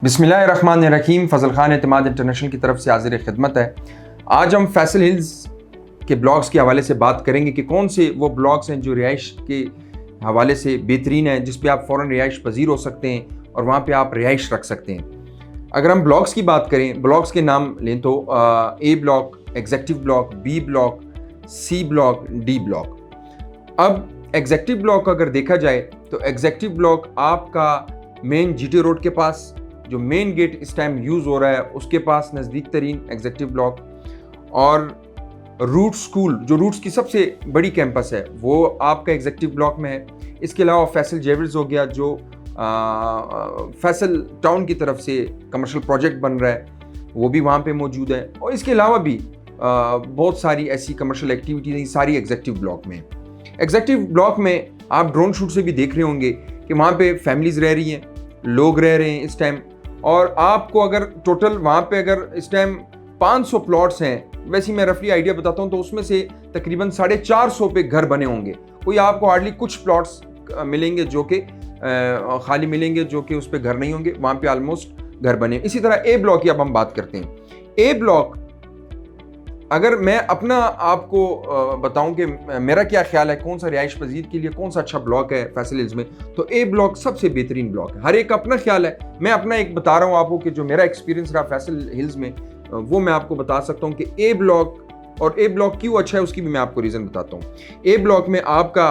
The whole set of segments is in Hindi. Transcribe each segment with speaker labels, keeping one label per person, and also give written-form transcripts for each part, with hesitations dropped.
Speaker 1: बिस्मिल्लाहिर्रहमानिर्रहीम। फ़ज़ल ख़ान एतमाद इंटरनेशनल की तरफ से हाज़िर खिदमत है। आज हम फैसल हिल्स के ब्लॉक्स के हवाले से बात करेंगे कि कौन से वो ब्लॉक्स हैं जो रिहाइश के हवाले से बेहतरीन हैं, जिस पे आप फ़ौरन रिहाइश पजीर हो सकते हैं और वहाँ पे आप रिहाइश रख सकते हैं। अगर हम ब्लॉक्स की बात करें, ब्लॉक्स के नाम लें तो A block, executive block, B block, C block, D block. अब एग्जेक्टिव ब्लॉक अगर देखा जाए तो एग्जेक्टिव ब्लॉक आपका मेन जीटी रोड के पास, जो मेन गेट इस टाइम यूज़ हो रहा है उसके पास नज़दीक तरीन एग्जेक्टिव ब्लॉक, और रूट स्कूल जो रूट्स की सबसे बड़ी कैंपस है वो आपका एग्जेक्टिव ब्लॉक में है। इसके अलावा फैसल जेविल्स हो गया जो फैसल टाउन की तरफ से कमर्शियल प्रोजेक्ट बन रहा है, वो भी वहाँ पे मौजूद है। और इसके अलावा भी बहुत सारी ऐसी कमर्शियल एक्टिविटीज़ हैं, सारी एग्जेक्टिव ब्लॉक में। एग्जेक्टिव ब्लॉक में आप ड्रोन शूट से भी देख रहे होंगे कि वहाँ पे फैमिलीज़ रह रही हैं, लोग रह रहे हैं इस टाइम। और आपको अगर टोटल वहाँ पे अगर इस टाइम 500 प्लॉट्स हैं, वैसे मैं रफली आइडिया बताता हूँ, तो उसमें से तकरीबन 450 पे घर बने होंगे। कोई आपको हार्डली कुछ प्लॉट्स मिलेंगे जो कि खाली मिलेंगे, जो कि उस पर घर नहीं होंगे, वहाँ पे ऑलमोस्ट घर बने। इसी तरह ए ब्लॉक की अब हम बात करते हैं। ए ब्लॉक अगर मैं अपना आपको बताऊं कि मेरा क्या ख्याल है कौन सा रिहाइश पजीर के लिए कौन सा अच्छा ब्लॉक है फैसल हिल्स में, तो ए ब्लॉक सबसे बेहतरीन ब्लॉक है। हर एक अपना ख्याल है, मैं अपना एक बता रहा हूं आपको कि जो मेरा एक्सपीरियंस रहा फैसल हिल्स में वो मैं आपको बता सकता हूं कि ए ब्लॉक, और ए ब्लॉक क्यों अच्छा है उसकी भी मैं आपको रीज़न बताता हूँ। ए ब्लॉक में आपका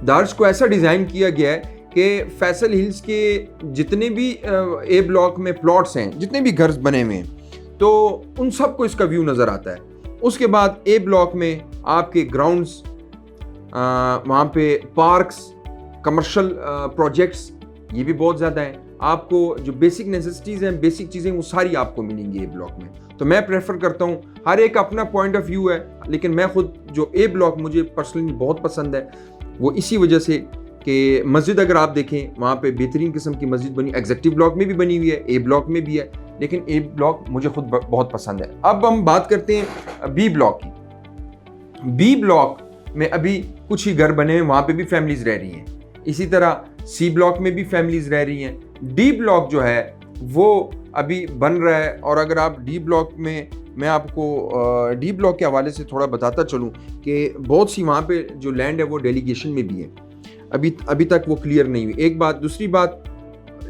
Speaker 1: दार्ज को ऐसा डिज़ाइन किया गया है कि फैसल हिल्स के जितने भी ए ब्लॉक में प्लॉट्स हैं, जितने भी घर बने हुए हैं, तो उन सबको इसका व्यू नज़र आता है। उसके बाद ए ब्लॉक में आपके ग्राउंड्स, वहाँ पे पार्क्स, कमर्शियल प्रोजेक्ट्स, ये भी बहुत ज़्यादा हैं। आपको जो बेसिक नेसेसिटीज़ हैं, बेसिक चीज़ें, वो सारी आपको मिलेंगी ए ब्लॉक में। तो मैं प्रेफर करता हूँ, हर एक अपना पॉइंट ऑफ व्यू है, लेकिन मैं खुद जो ए ब्लॉक मुझे पर्सनली बहुत पसंद है वो इसी वजह से कि मस्जिद अगर आप देखें वहाँ पे बेहतरीन किस्म की मस्जिद बनी, एग्जेक्टिव ब्लॉक में भी बनी हुई है, ए ब्लॉक में भी है, लेकिन ए ब्लॉक मुझे खुद बहुत पसंद है। अब हम बात करते हैं बी ब्लॉक की। बी ब्लॉक में अभी कुछ ही घर बने हैं, वहाँ पे भी फैमिलीज रह रही हैं। इसी तरह सी ब्लॉक में भी फैमिलीज रह रही हैं। डी ब्लॉक जो है वो अभी बन रहा है, और अगर आप डी ब्लॉक में, मैं आपको डी ब्लॉक के हवाले से थोड़ा बताता चलूँ कि बहुत सी वहाँ पे जो लैंड है वो डेलीगेशन में भी है, अभी तक वो क्लियर नहीं हुई। एक बात, दूसरी बात,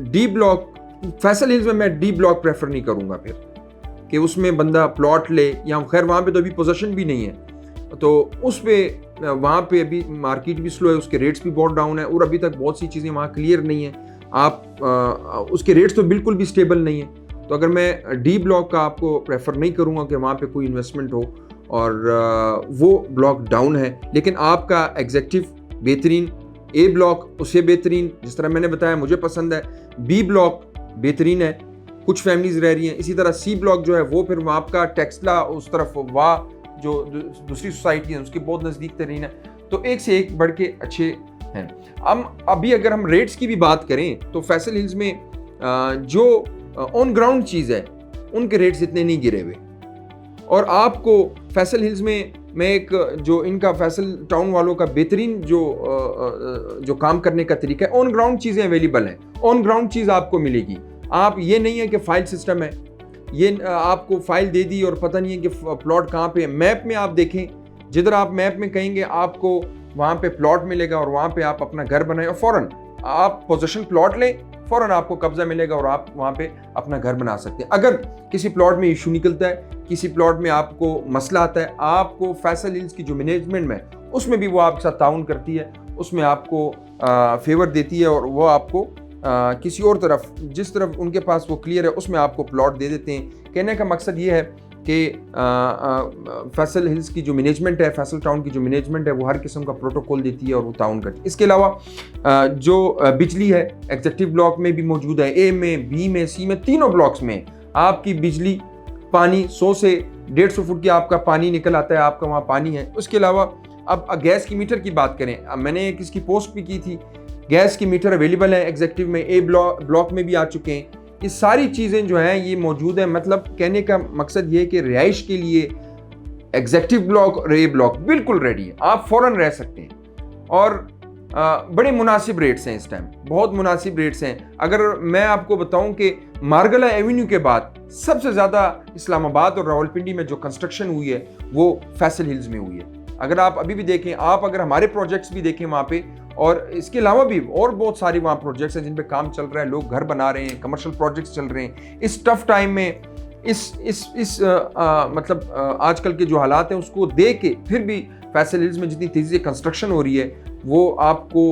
Speaker 1: डी ब्लॉक फैसल हिल्स में मैं डी ब्लॉक प्रेफर नहीं करूँगा फिर कि उसमें बंदा प्लॉट ले, या खैर वहाँ पे तो अभी पोजीशन भी नहीं है, तो उस पे वहाँ पे अभी मार्केट भी स्लो है, उसके रेट्स भी बहुत डाउन है, और अभी तक बहुत सी चीज़ें वहाँ क्लियर नहीं है। आप उसके रेट्स तो बिल्कुल भी स्टेबल नहीं है। तो अगर मैं डी ब्लॉक का आपको प्रेफर नहीं करूँगा कि वहाँ पे कोई इन्वेस्टमेंट हो, और वो ब्लॉक डाउन है। लेकिन आपका एग्जेक्टिव बेहतरीन, ए ब्लॉक उससे बेहतरीन, जिस तरह मैंने बताया मुझे पसंद है। बी ब्लॉक बेहतरीन है, कुछ फैमिलीज रह रही हैं। इसी तरह सी ब्लॉक जो है वो फिर आपका टेक्सला उस तरफ, वाह जो दूसरी सोसाइटी है उसके बहुत नज़दीक तरीन है। तो एक से एक बढ़ के अच्छे हैं। अभी अगर हम रेट्स की भी बात करें तो फैसल हिल्स में जो ऑन ग्राउंड चीज़ है उनके रेट्स इतने नहीं गिरे हुए। और आपको फैसल हिल्स में मैं एक जो इनका फैसल टाउन वालों का बेहतरीन जो काम करने का तरीका है, ऑन ग्राउंड चीज़ें अवेलेबल हैं, ऑन ग्राउंड चीज़ आपको मिलेगी। आप ये नहीं है कि फाइल सिस्टम है, ये आपको फाइल दे दी और पता नहीं है कि प्लॉट कहाँ पे है। मैप में आप देखें, जिधर आप मैप में कहेंगे आपको वहाँ पे प्लॉट मिलेगा, और वहाँ पे आप अपना घर बनाएं और फ़ौरन आप पोजीशन प्लॉट लें, फ़ौरन आपको कब्जा मिलेगा और आप वहाँ पे अपना घर बना सकते हैं। अगर किसी प्लॉट में इशू निकलता है, किसी प्लॉट में आपको मसला आता है, आपको फैसल हिल्स की जो मैनेजमेंट में उसमें भी वो आपके साथ ताउन करती है, उसमें आपको फेवर देती है, और वो आपको किसी और तरफ, जिस तरफ उनके पास वो क्लियर है उसमें आपको प्लॉट दे देते हैं। कहने का मकसद ये है कि फैसल हिल्स की जो मैनेजमेंट है, फैसल टाउन की जो मैनेजमेंट है, वो हर किस्म का प्रोटोकॉल देती है और वो ताउन करती है। इसके अलावा जो बिजली है एग्जेक्टिव ब्लॉक में भी मौजूद है, ए में, बी में, सी में, तीनों ब्लॉक्स में आपकी बिजली, पानी 100 से 150 फुट की आपका पानी निकल आता है, आपका वहाँ पानी है। उसके अलावा अब गैस की मीटर की बात करें, मैंने एक इसकी पोस्ट भी की थी, गैस की मीटर अवेलेबल है एग्जेक्टिव में, ए ब्लॉक में भी आ चुके हैं। ये सारी चीज़ें जो हैं ये मौजूद हैं। मतलब कहने का मकसद ये है कि रिहाइश के लिए एग्जेक्टिव ब्लॉक और ए ब्लॉक बिल्कुल रेडी है, आप फ़ौरन रह सकते हैं। और बड़े मुनासिब रेट्स हैं इस टाइम, बहुत मुनासिब रेट्स हैं। अगर मैं आपको बताऊं कि मारगला एवेन्यू के बाद सबसे ज़्यादा इस्लामाबाद और रावलपिंडी में जो कंस्ट्रक्शन हुई है वो फैसल हिल्स में हुई है। अगर आप अभी भी देखें, आप अगर हमारे प्रोजेक्ट्स भी देखें वहाँ पे, और इसके अलावा भी और बहुत सारी वहाँ प्रोजेक्ट्स हैं जिन पे काम चल रहा है, लोग घर बना रहे हैं, कमर्शियल प्रोजेक्ट्स चल रहे हैं। इस टफ टाइम में मतलब आजकल के जो हालात हैं उसको देख के फिर भी फैसल हिल्स में जितनी तेज़ी से कंस्ट्रक्शन हो रही है वो आपको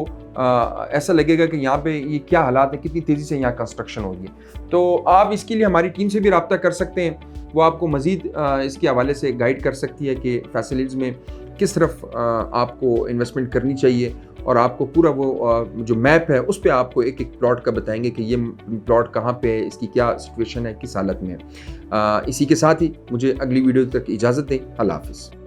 Speaker 1: ऐसा लगेगा कि यहाँ पे ये क्या हालात है, कितनी तेज़ी से यहाँ कंस्ट्रक्शन हो रही है। तो आप इसके लिए हमारी टीम से भी रब्ता कर सकते हैं, वो आपको मज़ीद इसके हवाले से गाइड कर सकती है कि फैसल हिल्स में किस तरफ आपको इन्वेस्टमेंट करनी चाहिए, और आपको पूरा वो जो मैप है उस पर आपको एक एक प्लॉट का बताएंगे कि ये प्लॉट कहाँ पे है, इसकी क्या सिचुएशन है, किस हालत में है। इसी के साथ ही मुझे अगली वीडियो तक इजाज़त दें। अल्लाह हाफ़िज़।